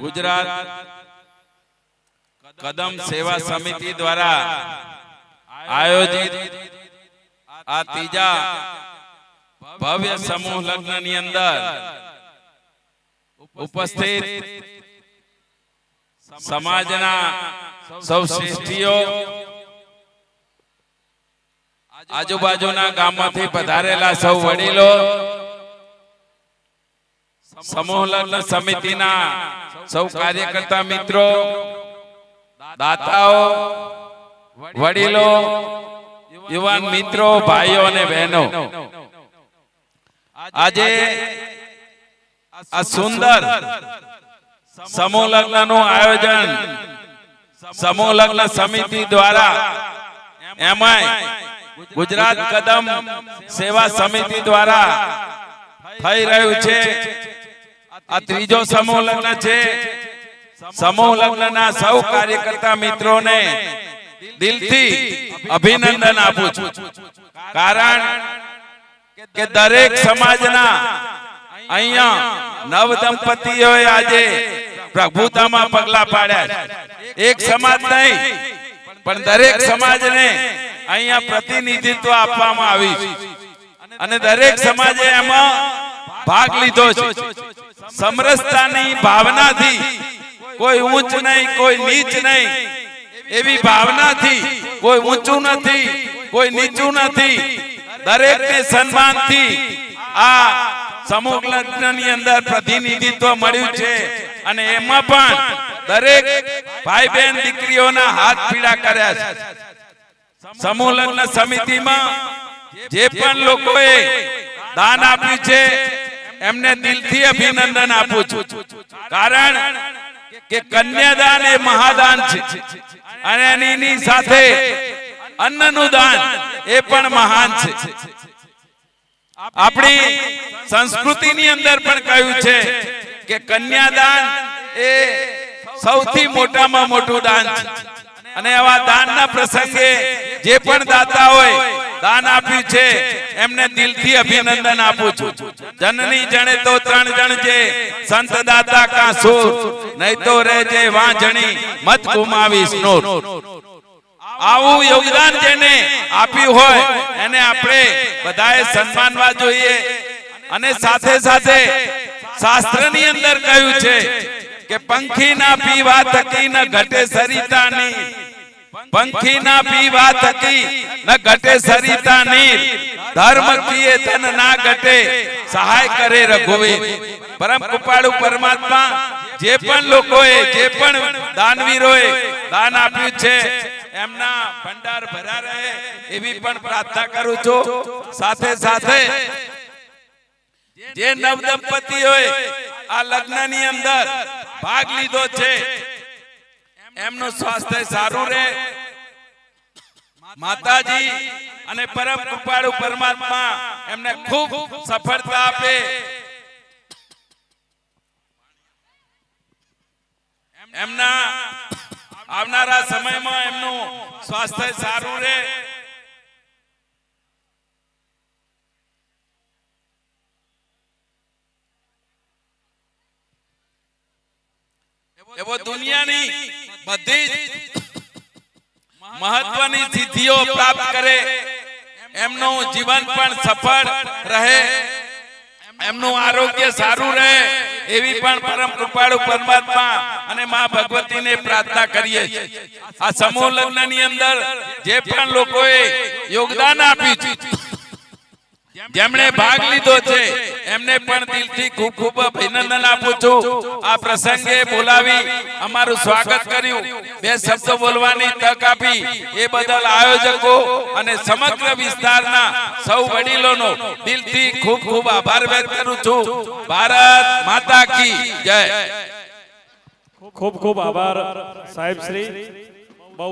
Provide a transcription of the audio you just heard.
ગુજરાત કદમ સેવા સમિતિ દ્વારા આયોજિત આ ત્રીજા ભવ્ય સમૂહ લગ્ન ની અંદર ઉપસ્થિત સમાજના સૌ શ્રેષ્ઠીઓ, આજુબાજુના ગામમાંથી પધારેલા સૌ વડીલો, સમૂહ લગ્ન સમિતિના સૌ કાર્યકર્તા મિત્રો, દાતાઓ, વડીલો, યુવાન મિત્રો, ભાઈઓ અને બહેનો, આજે આ સુંદર સમૂહ લગ્નનું આયોજન સમૂહ લગ્ન સમિતિ દ્વારા, એમાંય ગુજરાત કદમ સેવા સમિતિ દ્વારા થઈ રહ્યું છે. આ ત્રીજો સમૂહ લગ્ન છે. સમૂહ લગ્નના સૌ કાર્યકર્તા મિત્રોને દિલથી અભિનંદન આપું છું. કારણ કે દરેક સમાજના અહીંયા નવ દંપતીઓએ આજે પ્રભુતામાં પગલા પાડ્યા. એક સમાજ નહીં પણ દરેક સમાજને અહીંયા પ્રતિનિધિત્વ આપવામાં આવ્યું છે અને દરેક સમાજે એમાં ભાગ લીધો છે. સમરસતાની ભાવનાથી, કોઈ ઊંચ નહીં કોઈ નીચ નહીં એવી ભાવનાથી, કોઈ ઊંચું નથી કોઈ નીચું નથી, દરેકને સન્માનથી આ સમૂહ લગ્નની અંદર પ્રતિનિધિત્વ મળ્યું છે. અને એમાં પણ દરેક ભાઈ બહેન દીકરીઓના હાથ પીડા કર્યા છે. સમૂહ લગ્ન સમિતિમાં જે પણ લોકોએ દાન આપ્યું છે એમને દિલથી અભિનંદન આપું છું. કારણ કે કન્યાદાન એ મહાદાન છે અને એની સાથે અન્નનું દાન એ પણ મહાન છે. આપણી સંસ્કૃતિની અંદર પણ કહ્યું છે કે કન્યાદાન એ સૌથી મોટામાં મોટું દાન છે. અને આવા દાનના પ્રસંગે જે પણ દાતાઓએ દાન આપ્યું છે એમને દિલથી અભિનંદન આપું છું. જનની જણે તો ત્રણ જણ છે, સંત દાતા કા સુર, નહીં તો રહેજે વાંજણી મત ગુમાવીશ નૂર. આવું યોગદાન જેને આપ્યું હોય એને આપણે બધાએ સન્માનવા જોઈએ. અને સાથે સાથે શાસ્ત્રની અંદર કહ્યું છે કે પંખી ના પીવા થકી ન ઘટે સરિતા નીર, પંખી ના પીવા થકી ન ઘટે સરિતા નીર, ધર્મ કીએ ધન ના ઘટે સહાય કરે રઘુવીર. પરમ કૃપાળુ પરમાત્મા જે પણ લોકોએ, જે પણ દાનવીરોએ દાન આપ્યું છે એમના ભંડાર ભરા રહે એવી પણ પ્રાર્થના કરું છું. સાથે સાથે જે નવ દંપતીઓએ આ લગ્નની અંદર ભાગ લીધો છે એમનું સ્વાસ્થ્ય સારું રહે, માતાજી અને પરમ કૃપાળુ પરમાત્મા એમને ખૂબ સફળતા આપે, એમના આવનારા સમયમાં એમનું સ્વાસ્થ્ય સારું રહે. એવો દુનિયાની બધી મહત્વની સિદ્ધિઓ પ્રાપ્ત કરે, એમનું જીવન પણ સફળ રહે, એમનું આરોગ્ય સારું રહે એવી પણ પરમ કૃપાળુ પરમાત્મા અને માં ભગવતીને પ્રાર્થના કરીએ છીએ. આ સમૂહ લગ્નની અંદર જે પણ લોકોએ યોગદાન આપ્યું છે, જેમણે ભાગ લીધો છે એમને પણ દિલથી ખૂબ ખૂબ અભિનંદન આપું છું. આ પ્રસંગે બોલાવી અમારું સ્વાગત કર્યું, બે શબ્દો બોલવાની તક આપી એ બદલ આયોજકો અને સમગ્ર વિસ્તારના સૌ વડીલોનો દિલથી ખૂબ ખૂબ આભાર વ્યક્ત કરું છું. ભારત માતા કી જય. ખૂબ ખૂબ આભાર સાહેબ શ્રી.